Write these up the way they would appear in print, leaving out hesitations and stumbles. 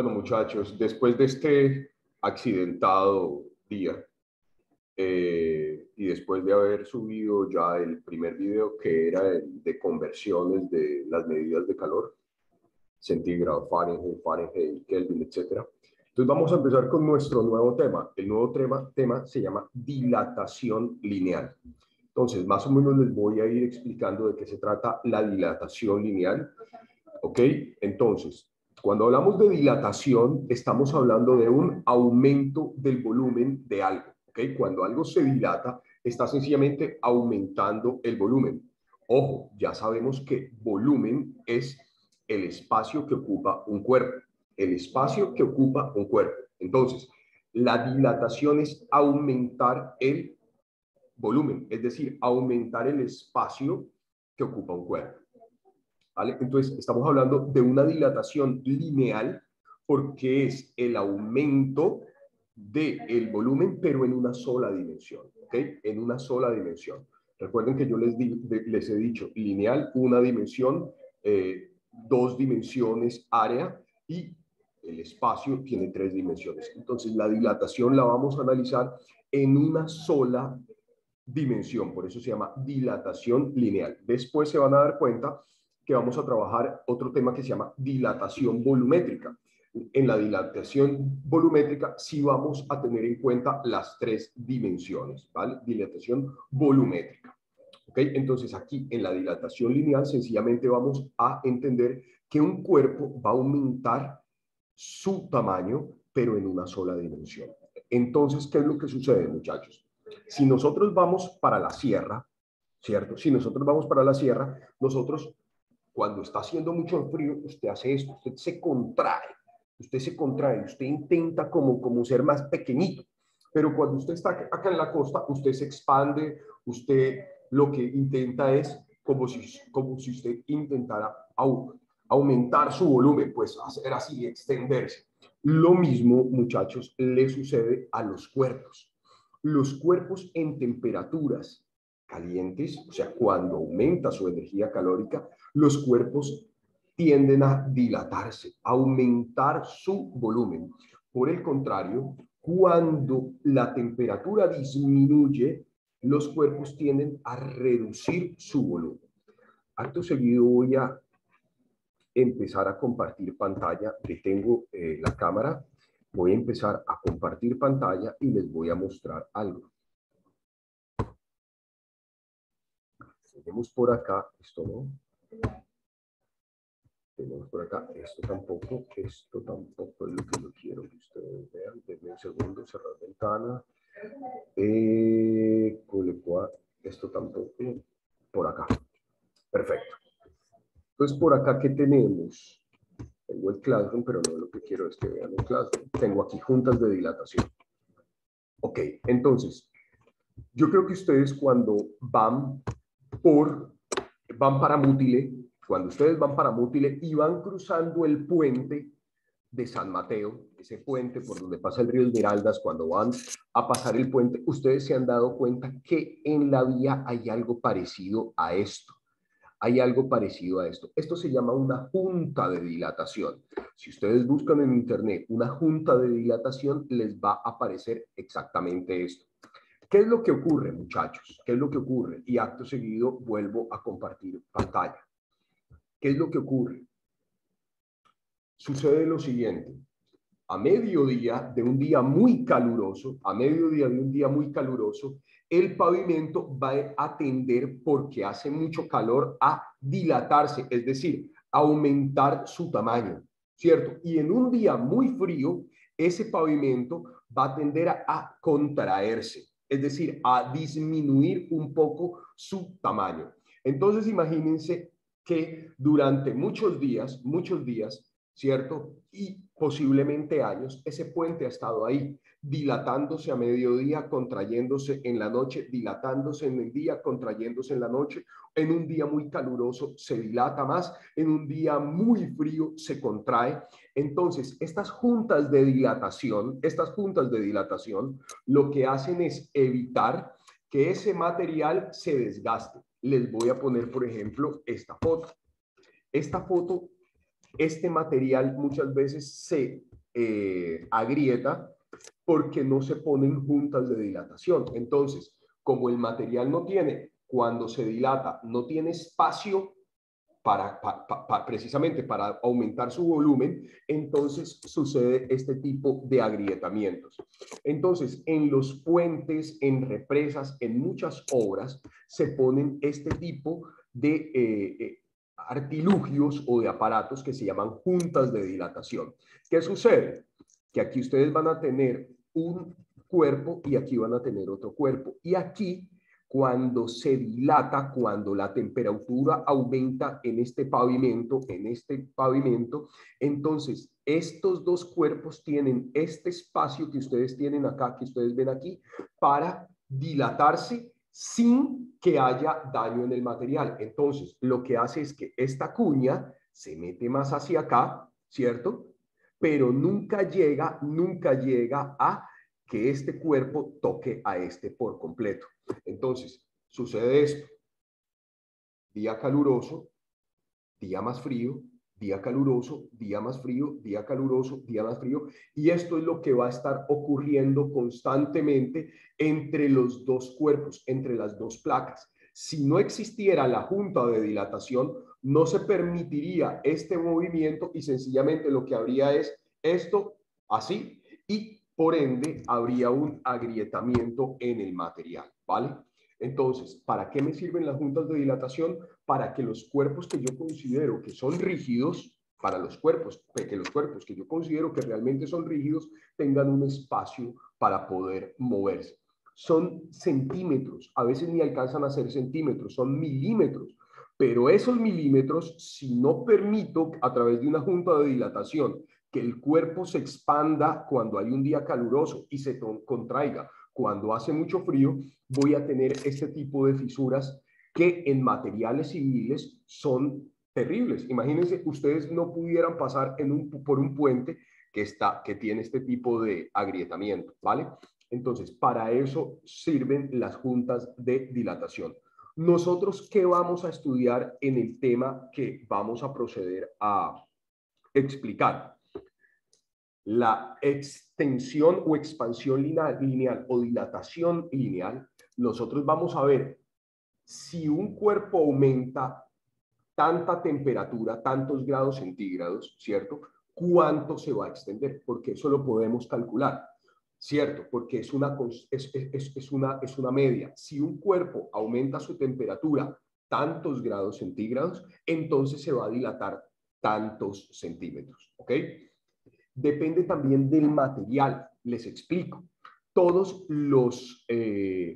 Bueno, muchachos, después de este accidentado día y después de haber subido ya el primer video que era el de conversiones de las medidas de calor, centígrado, Fahrenheit, Kelvin, etcétera. Entonces vamos a empezar con nuestro nuevo tema. El nuevo tema se llama dilatación lineal. Entonces, más o menos les voy a ir explicando de qué se trata la dilatación lineal. ¿Ok? Entonces, cuando hablamos de dilatación, estamos hablando de un aumento del volumen de algo. ¿Ok? Cuando algo se dilata, está sencillamente aumentando el volumen. Ojo, ya sabemos que volumen es el espacio que ocupa un cuerpo. El espacio que ocupa un cuerpo. Entonces, la dilatación es aumentar el volumen, es decir, aumentar el espacio que ocupa un cuerpo. ¿Vale? Entonces, estamos hablando de una dilatación lineal porque es el aumento del volumen, pero en una sola dimensión, ¿ok? En una sola dimensión. Recuerden que yo les he dicho lineal, una dimensión, dos dimensiones área y el espacio tiene tres dimensiones. Entonces, la dilatación la vamos a analizar en una sola dimensión, por eso se llama dilatación lineal. Después se van a dar cuenta que vamos a trabajar otro tema que se llama dilatación volumétrica. En la dilatación volumétrica sí vamos a tener en cuenta las tres dimensiones, ¿vale? Dilatación volumétrica. ¿Ok? Entonces aquí en la dilatación lineal sencillamente vamos a entender que un cuerpo va a aumentar su tamaño, pero en una sola dimensión. Entonces, ¿qué es lo que sucede, muchachos? Si nosotros vamos para la sierra, ¿cierto? Si nosotros vamos para la sierra, nosotros, cuando está haciendo mucho frío, usted hace esto, usted se contrae, usted intenta como ser más pequeñito, pero cuando usted está acá en la costa, usted se expande, usted lo que intenta es como si usted intentara aumentar su volumen, pues hacer así, extenderse. Lo mismo, muchachos, le sucede a los cuerpos. Los cuerpos en temperaturas calientes, o sea, cuando aumenta su energía calórica, los cuerpos tienden a dilatarse, a aumentar su volumen. Por el contrario, cuando la temperatura disminuye, los cuerpos tienden a reducir su volumen. Acto seguido voy a empezar a compartir pantalla. Detengo la cámara, voy a empezar a compartir pantalla y les voy a mostrar algo. Tenemos por acá, esto no. Tenemos por acá, esto tampoco es lo que yo quiero que ustedes vean. Denme un segundo, cerrar ventana. Esto tampoco, por acá. Perfecto. Entonces, por acá, ¿qué tenemos? Tengo el Classroom, pero no lo que quiero es que vean el Classroom. Tengo aquí juntas de dilatación. Ok, entonces, yo creo que ustedes cuando van para Mútile, cuando ustedes van para Mútile y van cruzando el puente de San Mateo, ese puente por donde pasa el río Esmeraldas, cuando van a pasar el puente, ustedes se han dado cuenta que en la vía hay algo parecido a esto. Hay algo parecido a esto. Esto se llama una junta de dilatación. Si ustedes buscan en internet una junta de dilatación, les va a aparecer exactamente esto. ¿Qué es lo que ocurre, muchachos? ¿Qué es lo que ocurre? Y acto seguido vuelvo a compartir pantalla. ¿Qué es lo que ocurre? Sucede lo siguiente. A mediodía de un día muy caluroso, el pavimento va a tender, porque hace mucho calor, a dilatarse, es decir, a aumentar su tamaño, ¿cierto? Y en un día muy frío, ese pavimento va a tender a contraerse, es decir, a disminuir un poco su tamaño. Entonces, imagínense que durante muchos días, ¿cierto? Y posiblemente años, ese puente ha estado ahí, dilatándose a mediodía, contrayéndose en la noche, dilatándose en el día, contrayéndose en la noche. En un día muy caluroso se dilata más, en un día muy frío se contrae. Entonces, estas juntas de dilatación, lo que hacen es evitar que ese material se desgaste. Les voy a poner, por ejemplo, esta foto. Esta foto este material muchas veces se agrieta porque no se ponen juntas de dilatación. Entonces, como el material no tiene, cuando se dilata, no tiene espacio precisamente para aumentar su volumen, entonces sucede este tipo de agrietamientos. Entonces, en los puentes, en represas, en muchas obras, se ponen este tipo de artilugios o de aparatos que se llaman juntas de dilatación. ¿Qué sucede? Que aquí ustedes van a tener un cuerpo y aquí van a tener otro cuerpo. Y aquí, cuando se dilata, cuando la temperatura aumenta en este pavimento, entonces estos dos cuerpos tienen este espacio que ustedes tienen acá, que ustedes ven aquí, para dilatarse sin que haya daño en el material. Entonces, lo que hace es que esta cuña se mete más hacia acá, ¿cierto? Pero nunca llega a que este cuerpo toque a este por completo. Entonces, sucede esto. Día caluroso, día más frío, día caluroso, día más frío, día caluroso, día más frío. Y esto es lo que va a estar ocurriendo constantemente entre los dos cuerpos, entre las dos placas. Si no existiera la junta de dilatación, no se permitiría este movimiento y sencillamente lo que habría es esto así y por ende habría un agrietamiento en el material, ¿vale? Entonces, ¿para qué me sirven las juntas de dilatación? Para que los cuerpos que yo considero que son rígidos, para los cuerpos, que los cuerpos que yo considero que realmente son rígidos, tengan un espacio para poder moverse. Son centímetros, a veces ni alcanzan a ser centímetros, son milímetros, pero esos milímetros, si no permito a través de una junta de dilatación que el cuerpo se expanda cuando hay un día caluroso y se contraiga cuando hace mucho frío, voy a tener este tipo de fisuras que en materiales civiles son terribles. Imagínense, ustedes no pudieran pasar por un puente que tiene este tipo de agrietamiento, ¿vale? Entonces, para eso sirven las juntas de dilatación. Nosotros, ¿qué vamos a estudiar en el tema que vamos a proceder a explicar? La extensión o expansión lineal o dilatación lineal. Nosotros vamos a ver si un cuerpo aumenta tanta temperatura, tantos grados centígrados, ¿cierto? ¿Cuánto se va a extender? Porque eso lo podemos calcular, ¿cierto? Porque es una media. Si un cuerpo aumenta su temperatura tantos grados centígrados, entonces se va a dilatar tantos centímetros, ¿ok? Depende también del material. Les explico. Todos los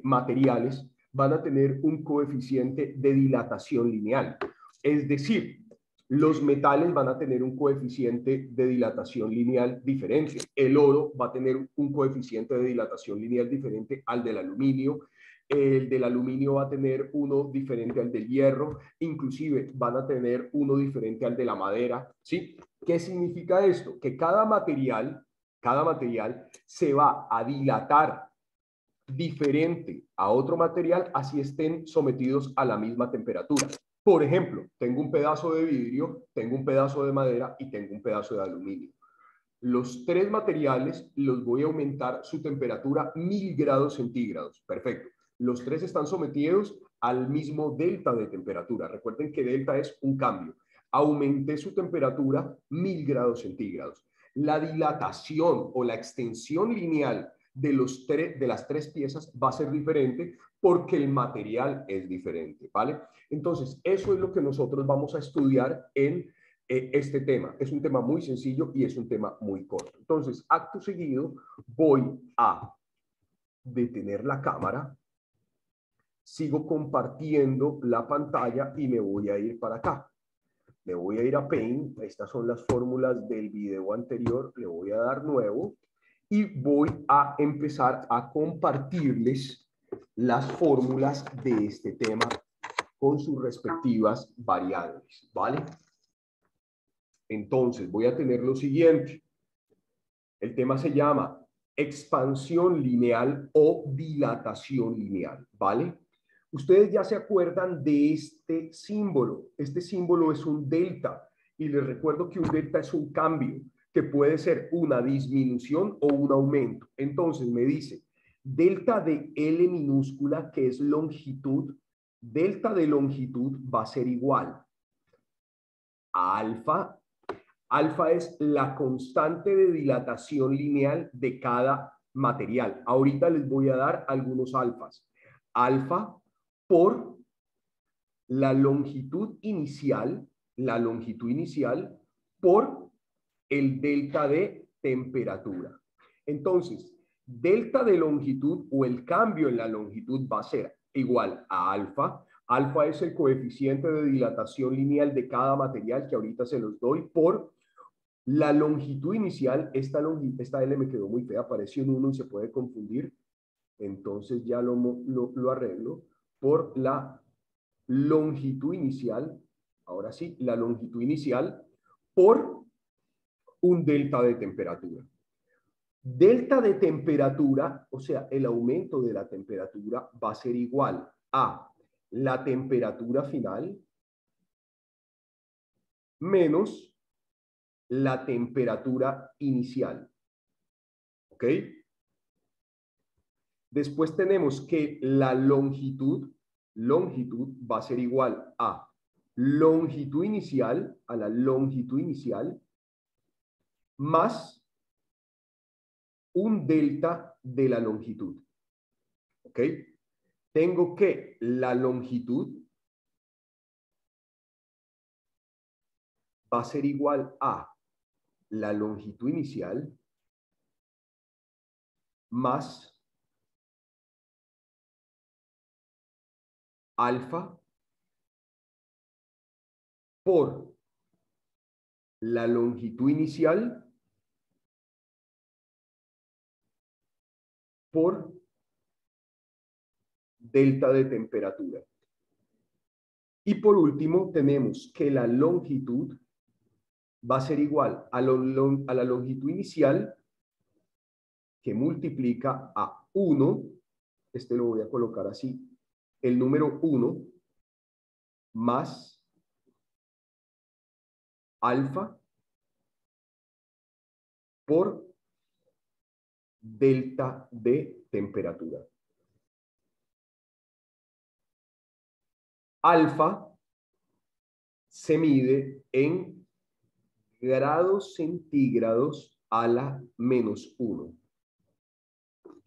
materiales van a tener un coeficiente de dilatación lineal. Es decir, los metales van a tener un coeficiente de dilatación lineal diferente. El oro va a tener un coeficiente de dilatación lineal diferente al del aluminio. El del aluminio va a tener uno diferente al del hierro. Inclusive van a tener uno diferente al de la madera, ¿sí? ¿Qué significa esto? Que cada material se va a dilatar diferente a otro material así estén sometidos a la misma temperatura. Por ejemplo, tengo un pedazo de vidrio, tengo un pedazo de madera y tengo un pedazo de aluminio. Los tres materiales los voy a aumentar su temperatura 1000 grados centígrados. Perfecto. Los tres están sometidos al mismo delta de temperatura. Recuerden que delta es un cambio. Aumenté su temperatura 1000 grados centígrados. La dilatación o la extensión lineal de las tres piezas va a ser diferente porque el material es diferente, ¿vale? Entonces, eso es lo que nosotros vamos a estudiar en este tema. Es un tema muy sencillo y es un tema muy corto. Entonces, acto seguido, voy a detener la cámara, sigo compartiendo la pantalla y me voy a ir para acá. Me voy a ir a Paint. Estas son las fórmulas del video anterior. Le voy a dar nuevo y voy a empezar a compartirles las fórmulas de este tema con sus respectivas variables, ¿vale? Entonces, voy a tener lo siguiente. El tema se llama expansión lineal o dilatación lineal, ¿vale? Ustedes ya se acuerdan de este símbolo. Este símbolo es un delta Y les recuerdo que un delta es un cambio, que puede ser una disminución o un aumento. Entonces me dice, delta de L minúscula, que es longitud, delta de longitud va a ser igual a alfa. Alfa es la constante de dilatación lineal de cada material. Ahorita les voy a dar algunos alfas. Alfa por la longitud inicial por el delta de temperatura. Entonces, delta de longitud o el cambio en la longitud va a ser igual a alfa. Alfa es el coeficiente de dilatación lineal de cada material, que ahorita se los doy, por la longitud inicial. Esta L me quedó muy fea, apareció un 1 y se puede confundir. Entonces ya lo arreglo por la longitud inicial. Ahora sí, la longitud inicial por un delta de temperatura. Delta de temperatura, o sea, el aumento de la temperatura va a ser igual a la temperatura final menos la temperatura inicial. ¿Ok? Después tenemos que la longitud va a ser igual a longitud inicial, a la longitud inicial, más un delta de la longitud. ¿Ok? Tengo que la longitud va a ser igual a la longitud inicial más alfa por la longitud inicial por delta de temperatura. Y por último, tenemos que la longitud va a ser igual a la longitud inicial, que multiplica a 1, este lo voy a colocar así, el número 1 más alfa por delta de temperatura. Alfa se mide en grados centígrados a la menos 1.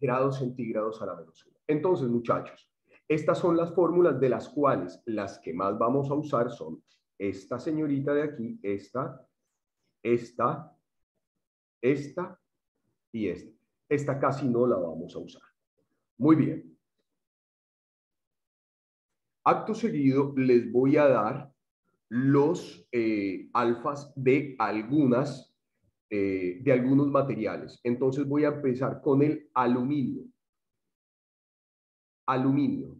Grados centígrados a la menos 1. Entonces, muchachos, estas son las fórmulas de las cuales las que más vamos a usar son esta señorita de aquí, esta y esta. Esta casi no la vamos a usar. Muy bien. Acto seguido les voy a dar los alfas de algunos materiales. Entonces voy a empezar con el aluminio. Aluminio.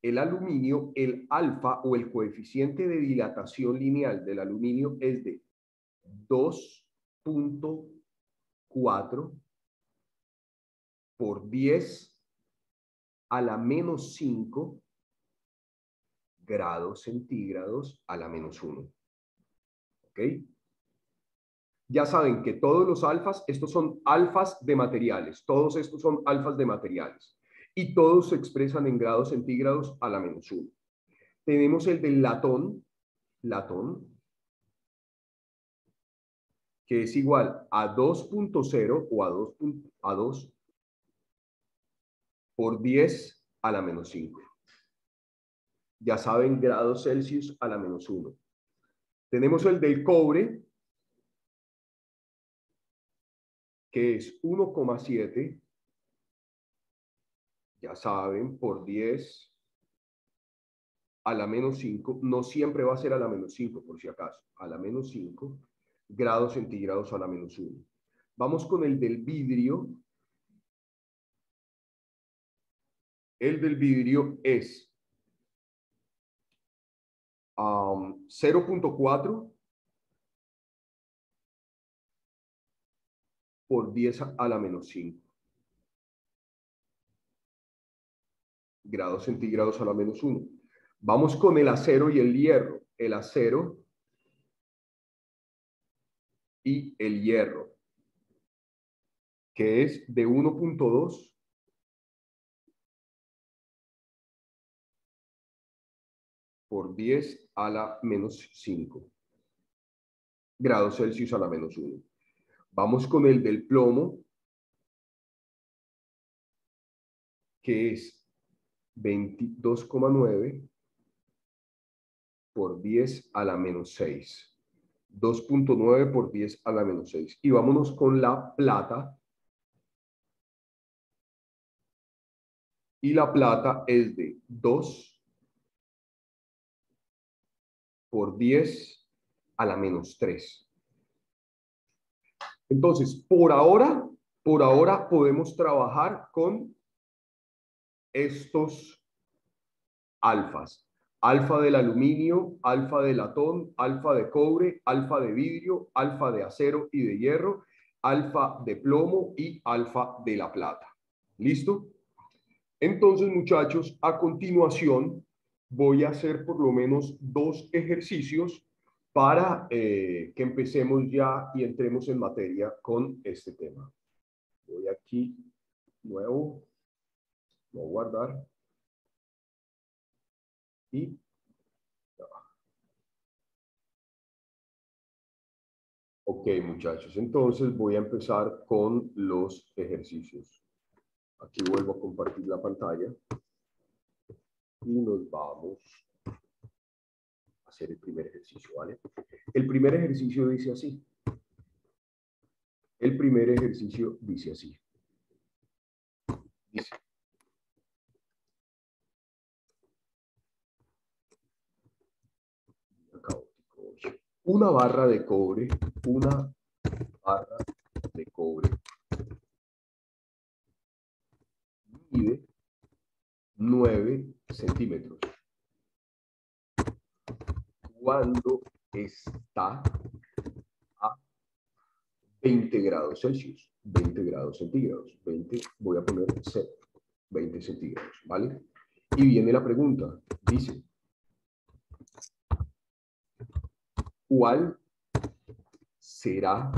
El aluminio, el alfa o el coeficiente de dilatación lineal del aluminio es de 2.4 por 10 a la menos 5 grados centígrados a la menos 1. ¿Ok? Ya saben que todos los alfas, estos son alfas de materiales, todos estos son alfas de materiales y todos se expresan en grados centígrados a la menos 1. Tenemos el del latón, que es igual a 2.0 o a 2 por 10 a la menos 5. Ya saben, grados Celsius a la menos 1. Tenemos el del cobre, que es 1,7, ya saben, por 10 a la menos 5. No siempre va a ser a la menos 5, por si acaso. A la menos 5 grados centígrados a la menos 1. Vamos con el del vidrio. El del vidrio es 0.4 por 10 a la menos 5 grados centígrados a la menos 1. Vamos con el acero y el hierro. El acero y el hierro, que es de 1.2 por 10 a la menos 5 grados Celsius a la menos 1. Vamos con el del plomo, que es 22,9 por 10 a la menos 6. 2.9 por 10 a la menos 6. Y vámonos con la plata. Y la plata es de 2 por 10 a la menos 3. Entonces, por ahora podemos trabajar con estos alfas. Alfa del aluminio, alfa de latón, alfa de cobre, alfa de vidrio, alfa de acero y de hierro, alfa de plomo y alfa de la plata. ¿Listo? Entonces, muchachos, a continuación voy a hacer por lo menos 2 ejercicios para que empecemos ya y entremos en materia con este tema. Voy aquí, nuevo, voy a guardar y ok, muchachos, entonces voy a empezar con los ejercicios. Aquí vuelvo a compartir la pantalla y nos vamos a hacer el primer ejercicio, ¿vale? El primer ejercicio dice así. El primer ejercicio dice así. Dice, una barra de cobre, mide 9 centímetros. Cuando está a 20 grados Celsius, 20 grados centígrados, 20, voy a poner 20 centígrados, ¿vale? Y viene la pregunta, dice, ¿cuál será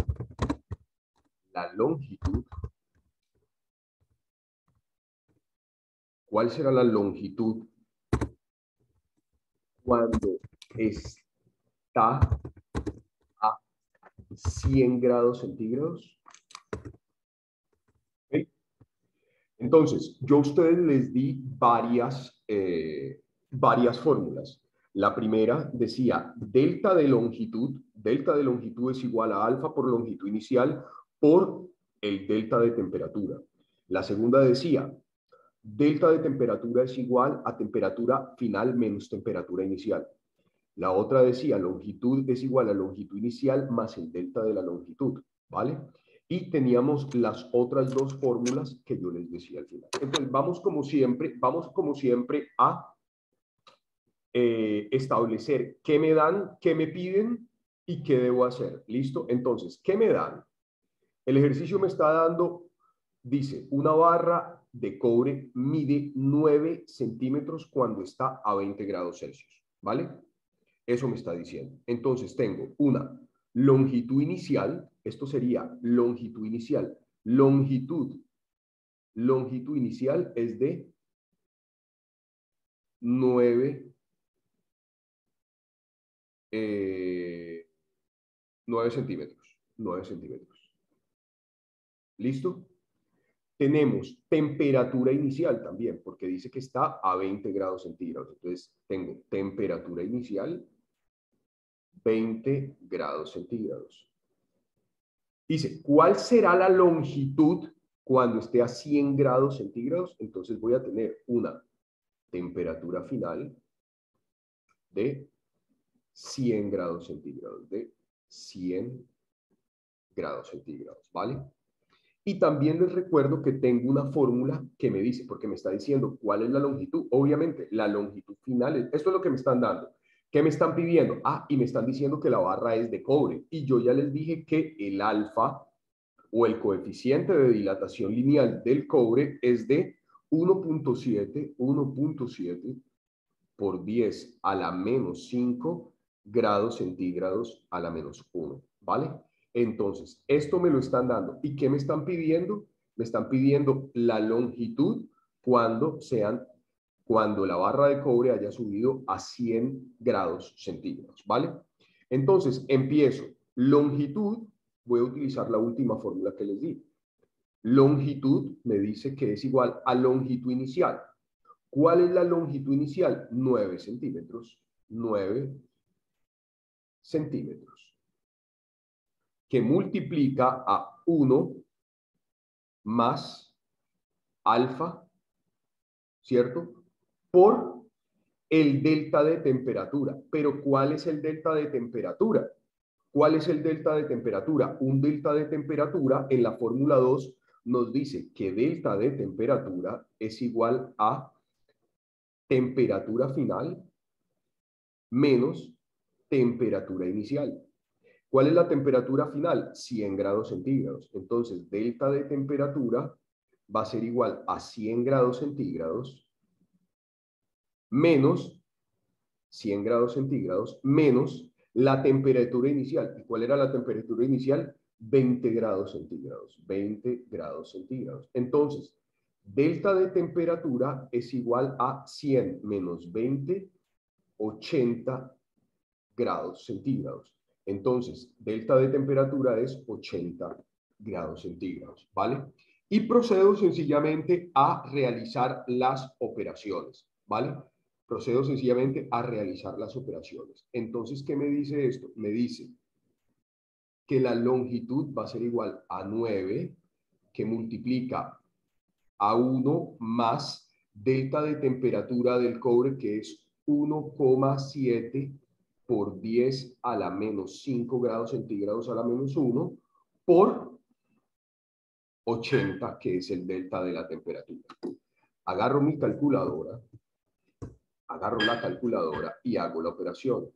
la longitud? ¿Cuál será la longitud cuando está a 100 grados centígrados? ¿Okay? Entonces, yo a ustedes les di varias fórmulas. La primera decía delta de longitud es igual a alfa por longitud inicial por el delta de temperatura. La segunda decía delta de temperatura es igual a temperatura final menos temperatura inicial. La otra decía longitud es igual a longitud inicial más el delta de la longitud, ¿vale? Y teníamos las otras 2 fórmulas que yo les decía al final. Entonces, vamos como siempre a establecer qué me dan, qué me piden y qué debo hacer. ¿Listo? Entonces, ¿qué me dan? El ejercicio me está dando, dice, una barra de cobre mide 9 centímetros cuando está a 20 grados Celsius, ¿vale? Eso me está diciendo. Entonces tengo una longitud inicial, esto sería longitud inicial. Longitud inicial es de 9 centímetros. 9 centímetros. ¿Listo? Tenemos temperatura inicial también, porque dice que está a 20 grados centígrados. Entonces, tengo temperatura inicial, 20 grados centígrados. Dice, ¿cuál será la longitud cuando esté a 100 grados centígrados? Entonces, voy a tener una temperatura final de 100 grados centígrados, de 100 grados centígrados, ¿vale? Y también les recuerdo que tengo una fórmula que me dice, porque me está diciendo cuál es la longitud. Obviamente, la longitud final, esto es lo que me están dando. ¿Qué me están pidiendo? Ah, y me están diciendo que la barra es de cobre. Y yo ya les dije que el alfa o el coeficiente de dilatación lineal del cobre es de 1.7 por 10 a la menos 5 grados centígrados a la menos 1, ¿vale? Entonces, esto me lo están dando. ¿Y qué me están pidiendo? Me están pidiendo la longitud cuando la barra de cobre haya subido a 100 grados centígrados, ¿vale? Entonces, empiezo. Longitud, voy a utilizar la última fórmula que les di. Longitud me dice que es igual a longitud inicial. ¿Cuál es la longitud inicial? 9 centímetros. 9 centímetros. Que multiplica a 1 más alfa, ¿cierto? Por el delta de temperatura. Pero ¿cuál es el delta de temperatura? ¿Cuál es el delta de temperatura? Un delta de temperatura en la fórmula 2 nos dice que delta de temperatura es igual a temperatura final menos temperatura inicial. ¿Cuál es la temperatura final? 100 grados centígrados. Entonces, delta de temperatura va a ser igual a 100 grados centígrados menos 100 grados centígrados menos la temperatura inicial. ¿Y cuál era la temperatura inicial? 20 grados centígrados. 20 grados centígrados. Entonces, delta de temperatura es igual a 100 menos 20, 80 grados centígrados. Entonces, delta de temperatura es 80 grados centígrados, ¿vale? Y procedo sencillamente a realizar las operaciones, ¿vale? Procedo sencillamente a realizar las operaciones. Entonces, ¿qué me dice esto? Me dice que la longitud va a ser igual a 9, que multiplica a 1 más delta de temperatura del cobre, que es 1,7 por 10 a la menos 5 grados centígrados a la menos 1 por 80, que es el delta de la temperatura. Agarro mi calculadora, agarro la calculadora y hago la operación.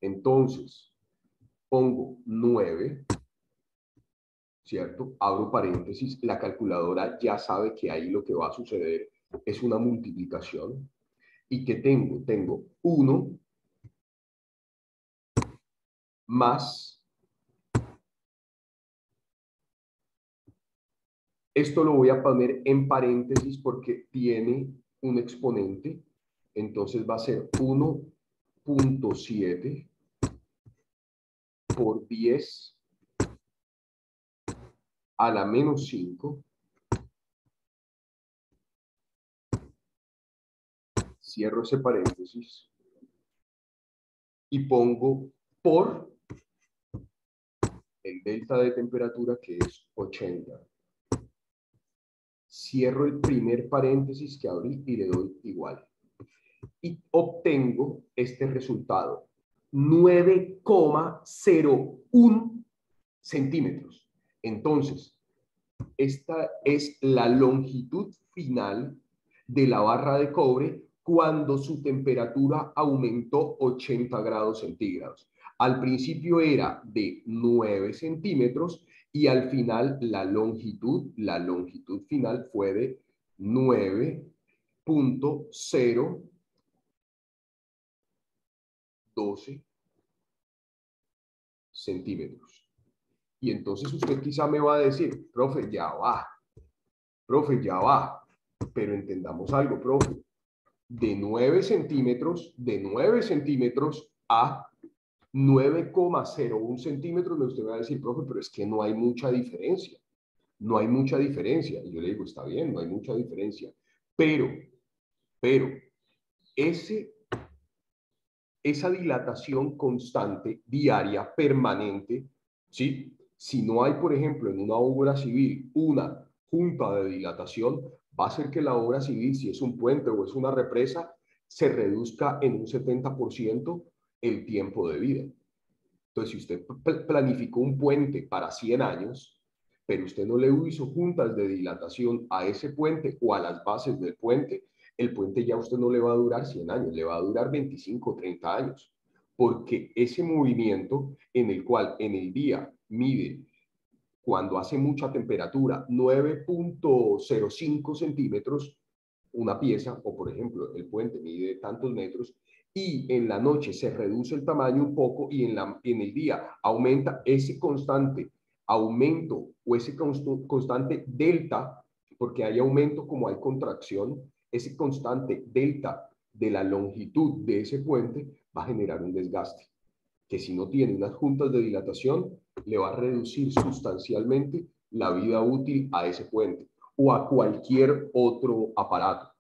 Entonces, pongo 9, ¿cierto? Abro paréntesis, la calculadora ya sabe que ahí lo que va a suceder es una multiplicación. ¿Y que tengo? Tengo 1 más, esto lo voy a poner en paréntesis porque tiene un exponente, entonces va a ser 1,7 por 10 a la menos 5, cierro ese paréntesis y pongo por el delta de temperatura, que es 80. Cierro el primer paréntesis que abrí y le doy igual. Y obtengo este resultado, 9,01 centímetros. Entonces, esta es la longitud final de la barra de cobre cuando su temperatura aumentó 80 grados centígrados. Al principio era de 9 centímetros y al final la longitud final fue de 9,012 centímetros. Y entonces usted quizá me va a decir, profe, ya va, pero entendamos algo, profe, de 9 centímetros a 9,01 centímetros, usted me va a decir, profe, pero es que no hay mucha diferencia, no hay mucha diferencia. Y yo le digo, está bien, no hay mucha diferencia, pero esa dilatación constante, diaria, permanente, ¿sí? Si no hay, por ejemplo, en una obra civil una junta de dilatación, va a hacer que la obra civil, si es un puente o es una represa, se reduzca en un 70% el tiempo de vida. Entonces, si usted planificó un puente para 100 años, pero usted no le hizo juntas de dilatación a ese puente o a las bases del puente, el puente ya a usted no le va a durar 100 años, le va a durar 25 o 30 años, porque ese movimiento en el cual en el día mide, cuando hace mucha temperatura, 9,05 centímetros una pieza, o por ejemplo el puente mide tantos metros, y en la noche se reduce el tamaño un poco y en el día aumenta ese constante aumento o ese constante delta, porque hay aumento como hay contracción, ese constante delta de la longitud de ese puente va a generar un desgaste, que si no tiene unas juntas de dilatación, le va a reducir sustancialmente la vida útil a ese puente o a cualquier otro aparato.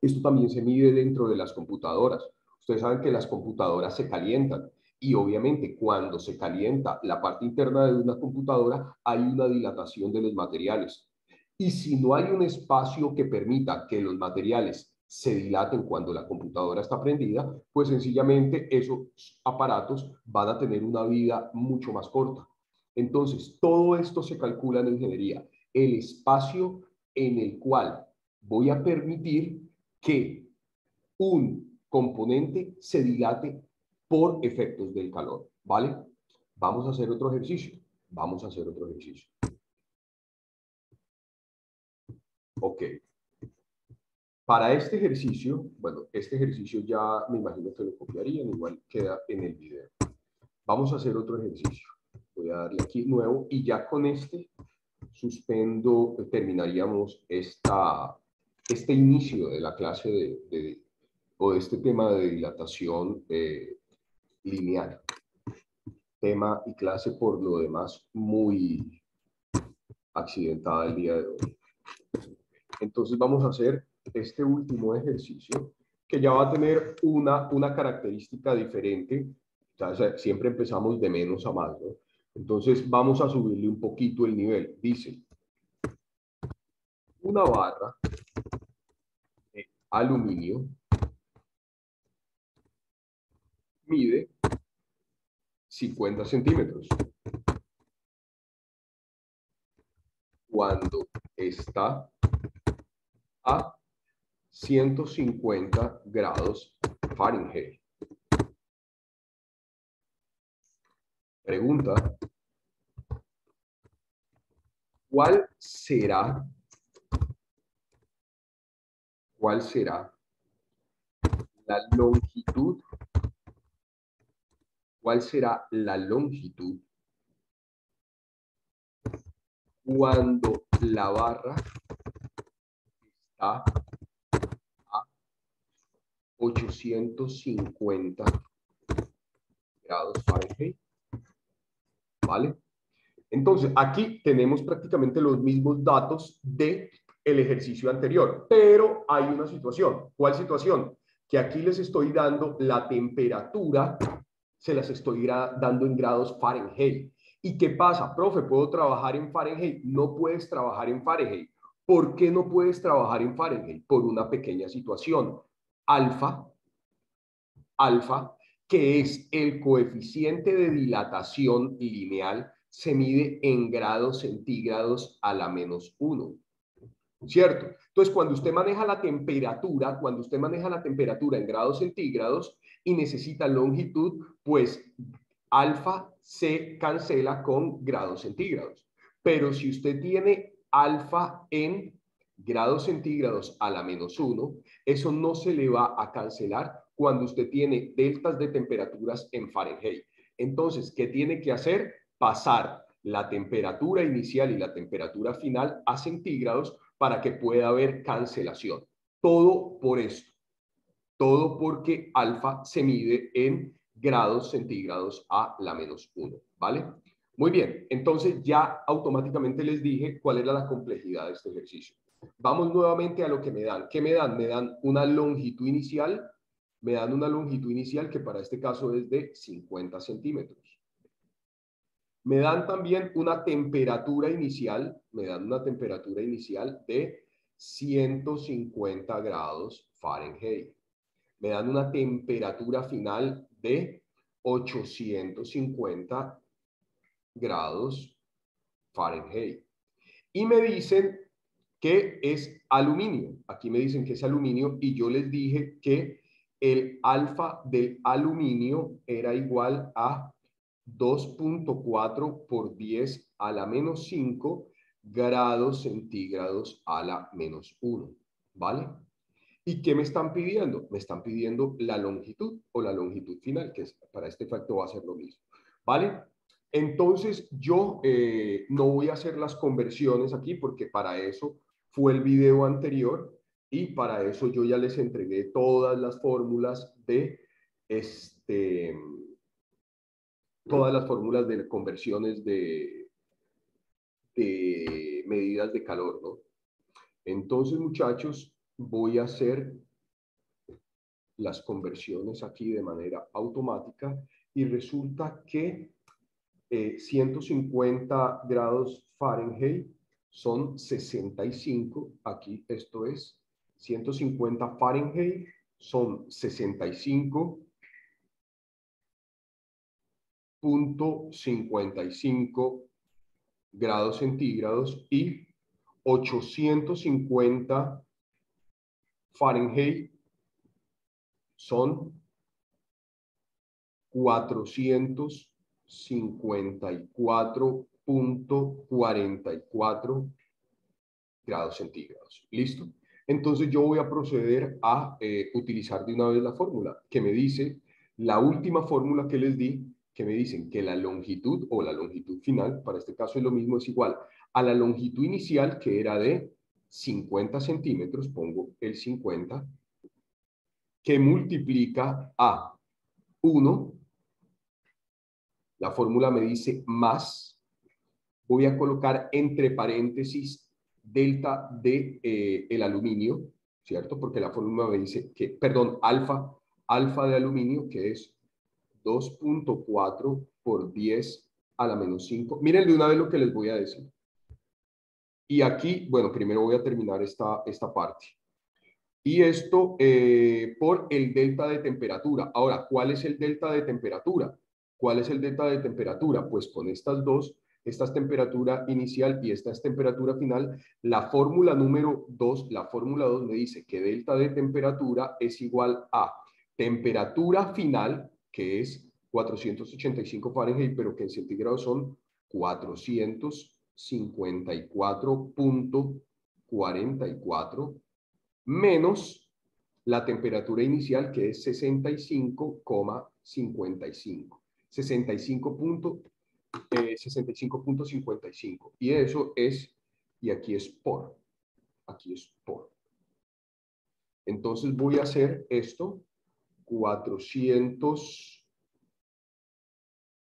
Esto también se mide dentro de las computadoras. Ustedes saben que las computadoras se calientan y obviamente cuando se calienta la parte interna de una computadora hay una dilatación de los materiales. Y si no hay un espacio que permita que los materiales se dilaten cuando la computadora está prendida, pues sencillamente esos aparatos van a tener una vida mucho más corta. Entonces, todo esto se calcula en ingeniería. El espacio en el cual voy a permitir que un componente se dilate por efectos del calor, ¿vale? Vamos a hacer otro ejercicio. Vamos a hacer otro ejercicio. Ok. Para este ejercicio, bueno, este ejercicio ya me imagino que lo copiarían, igual queda en el video. Vamos a hacer otro ejercicio. Voy a darle aquí nuevo y ya con este suspendo, terminaríamos este inicio de la clase o de este tema de dilatación lineal. Tema y clase por lo demás muy accidentada el día de hoy. Entonces vamos a hacer este último ejercicio que ya va a tener una característica diferente. O sea, siempre empezamos de menos a más, ¿no? Entonces vamos a subirle un poquito el nivel. Dice, una barra de aluminio mide 50 centímetros. Cuando está a 150 grados Fahrenheit. Pregunta, ¿cuál será la longitud? ¿Cuál será la longitud cuando la barra está a 850 grados Fahrenheit? ¿Vale? Entonces, aquí tenemos prácticamente los mismos datos del ejercicio anterior, pero hay una situación. ¿Cuál situación? Que aquí les estoy dando la temperatura, se las estoy dando en grados Fahrenheit. ¿Y qué pasa? Profe, ¿puedo trabajar en Fahrenheit? No puedes trabajar en Fahrenheit. ¿Por qué no puedes trabajar en Fahrenheit? Por una pequeña situación. Alfa, que es el coeficiente de dilatación lineal, se mide en grados centígrados a la -1, ¿cierto? Entonces, cuando usted maneja la temperatura, en grados centígrados y necesita longitud, pues alfa se cancela con grados centígrados. Pero si usted tiene alfa en grados centígrados a la -1, eso no se le va a cancelar cuando usted tiene deltas de temperaturas en Fahrenheit. Entonces, ¿qué tiene que hacer? Pasar la temperatura inicial y la temperatura final a centígrados para que pueda haber cancelación. Todo por esto. Todo porque alfa se mide en grados centígrados a la -1, ¿vale? Muy bien, entonces ya automáticamente les dije cuál era la complejidad de este ejercicio. Vamos nuevamente a lo que me dan. ¿Qué me dan? Me dan una longitud inicial, que para este caso es de 50 centímetros. Me dan también una temperatura inicial, de 150 grados Fahrenheit. Me dan una temperatura final de 850 grados Fahrenheit. Y me dicen que es aluminio. Aquí me dicen que es aluminio y yo les dije que el alfa del aluminio era igual a 2.4 por 10 a la -5 grados centígrados a la -1, ¿vale? ¿Y qué me están pidiendo? Me están pidiendo la longitud o la longitud final, que es, para este efecto va a ser lo mismo. ¿Vale? Entonces yo no voy a hacer las conversiones aquí porque para eso fue el video anterior y para eso yo ya les entregué todas las fórmulas de conversiones de medidas de calor, ¿no? Entonces, muchachos, voy a hacer las conversiones aquí de manera automática y resulta que 150 grados Fahrenheit son 65, aquí esto es 150 Fahrenheit son 65.55 grados centígrados y 850 Fahrenheit son 454.44 grados centígrados. ¿Listo? Entonces yo voy a proceder a utilizar de una vez la fórmula que me dice, la última fórmula que les di, que me dicen que la longitud o la longitud final, para este caso es lo mismo, es igual a la longitud inicial que era de 50 centímetros, pongo el 50, que multiplica a 1, la fórmula me dice más, voy a colocar entre paréntesis delta de el aluminio, ¿cierto? Porque la fórmula me dice que, perdón, alfa de aluminio, que es 2.4 por 10 a la menos 5. Miren de una vez lo que les voy a decir. Y aquí, bueno, primero voy a terminar esta parte. Y esto por el delta de temperatura. Ahora, ¿cuál es el delta de temperatura? ¿Cuál es el delta de temperatura? Pues con estas dos, esta es temperatura inicial y esta es temperatura final. La fórmula número 2, la fórmula 2 me dice que delta de temperatura es igual a temperatura final, que es 485 Fahrenheit, pero que en centígrados son 454.44 menos la temperatura inicial, que es 65,55. 65.55. Y eso es, y aquí es por. Aquí es por. Entonces voy a hacer esto, 400.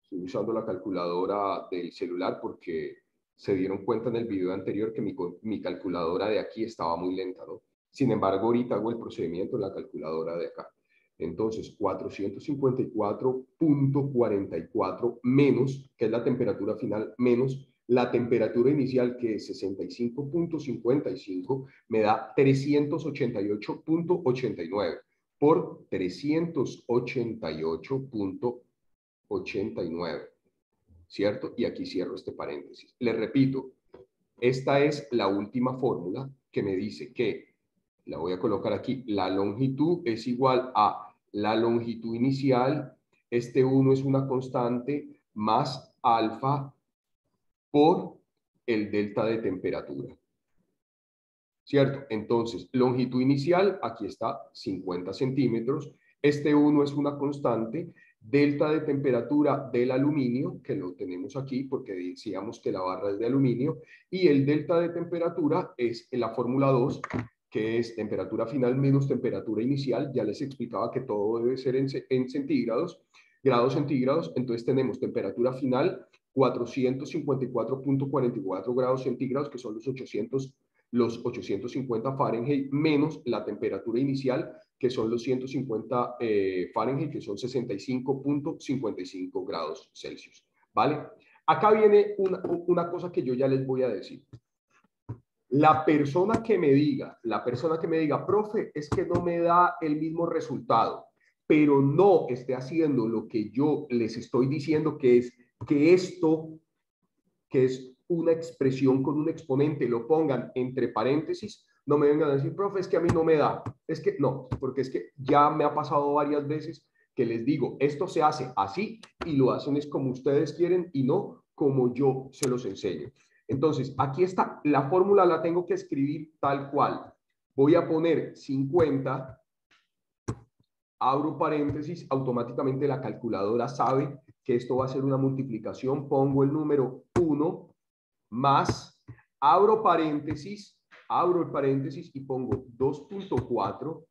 Estoy usando la calculadora del celular porque se dieron cuenta en el video anterior que mi calculadora de aquí estaba muy lenta, ¿no? Sin embargo, ahorita hago el procedimiento en la calculadora de acá. Entonces, 454.44 menos, que es la temperatura final, menos la temperatura inicial, que es 65.55, me da 388.89 por 388.89, ¿cierto? Y aquí cierro este paréntesis. Les repito, esta es la última fórmula que me dice que, la voy a colocar aquí, la longitud es igual a la longitud inicial, este 1 es una constante, más alfa por el delta de temperatura, ¿cierto? Entonces, longitud inicial, aquí está, 50 centímetros, este 1 es una constante, delta de temperatura del aluminio, que lo tenemos aquí porque decíamos que la barra es de aluminio, y el delta de temperatura es en la fórmula 2, que es temperatura final menos temperatura inicial. Ya les explicaba que todo debe ser en centígrados, grados centígrados. Entonces tenemos temperatura final 454.44 grados centígrados, que son los 850 Fahrenheit, menos la temperatura inicial, que son los 150 Fahrenheit, que son 65.55 grados Celsius. ¿Vale? Acá viene una cosa que yo ya les voy a decir. La persona que me diga, profe, es que no me da el mismo resultado, pero no esté haciendo lo que yo les estoy diciendo, que es que esto, que es una expresión con un exponente, lo pongan entre paréntesis, no me vengan a decir, profe, es que a mí no me da. Es que no, porque es que ya me ha pasado varias veces que les digo, esto se hace así y lo hacen es como ustedes quieren y no como yo se los enseño. Entonces, aquí está, la fórmula la tengo que escribir tal cual. Voy a poner 50, abro paréntesis, automáticamente la calculadora sabe que esto va a ser una multiplicación, pongo el número 1 más, abro el paréntesis y pongo 2.4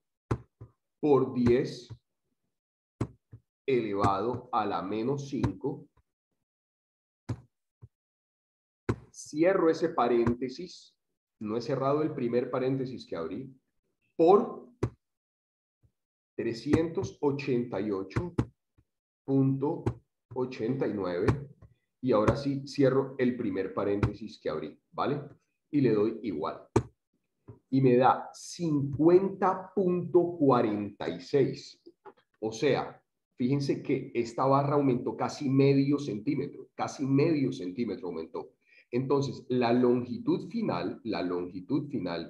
por 10 elevado a la menos 5. Cierro ese paréntesis, no he cerrado el primer paréntesis que abrí, por 388.89 y ahora sí cierro el primer paréntesis que abrí, ¿vale? Y le doy igual. Y me da 50.46. O sea, fíjense que esta barra aumentó casi medio centímetro aumentó. Entonces, la longitud final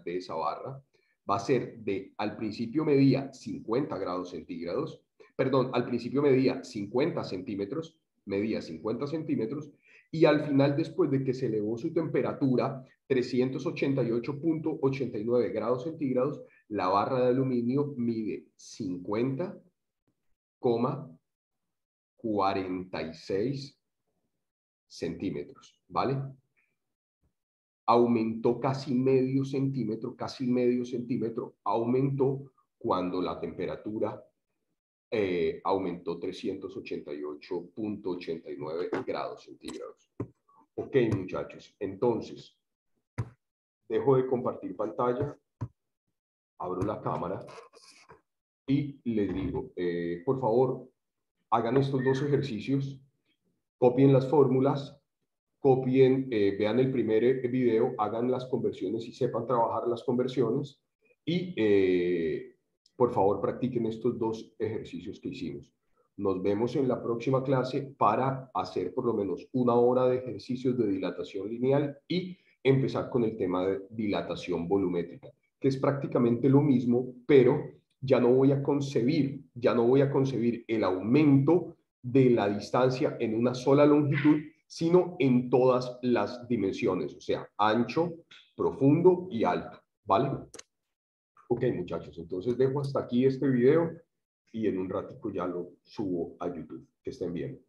de esa barra va a ser de, al principio medía 50 grados centígrados, perdón, al principio medía 50 centímetros, y al final, después de que se elevó su temperatura, 388.89 grados centígrados, la barra de aluminio mide 50,46 centímetros, ¿vale? Aumentó casi medio centímetro, aumentó cuando la temperatura aumentó 388.89 grados centígrados. Ok, muchachos, entonces, dejo de compartir pantalla, abro la cámara y les digo, por favor, hagan estos dos ejercicios, copien las fórmulas, vean el primer video, hagan las conversiones y sepan trabajar las conversiones y por favor practiquen estos dos ejercicios que hicimos. Nos vemos en la próxima clase para hacer por lo menos 1 hora de ejercicios de dilatación lineal y empezar con el tema de dilatación volumétrica, que es prácticamente lo mismo, pero ya no voy a concebir el aumento de la distancia en una sola longitud, sino en todas las dimensiones, o sea, ancho, profundo y alto, ¿vale? Ok, muchachos, entonces dejo hasta aquí este video y en un ratico ya lo subo a YouTube. Que estén bien.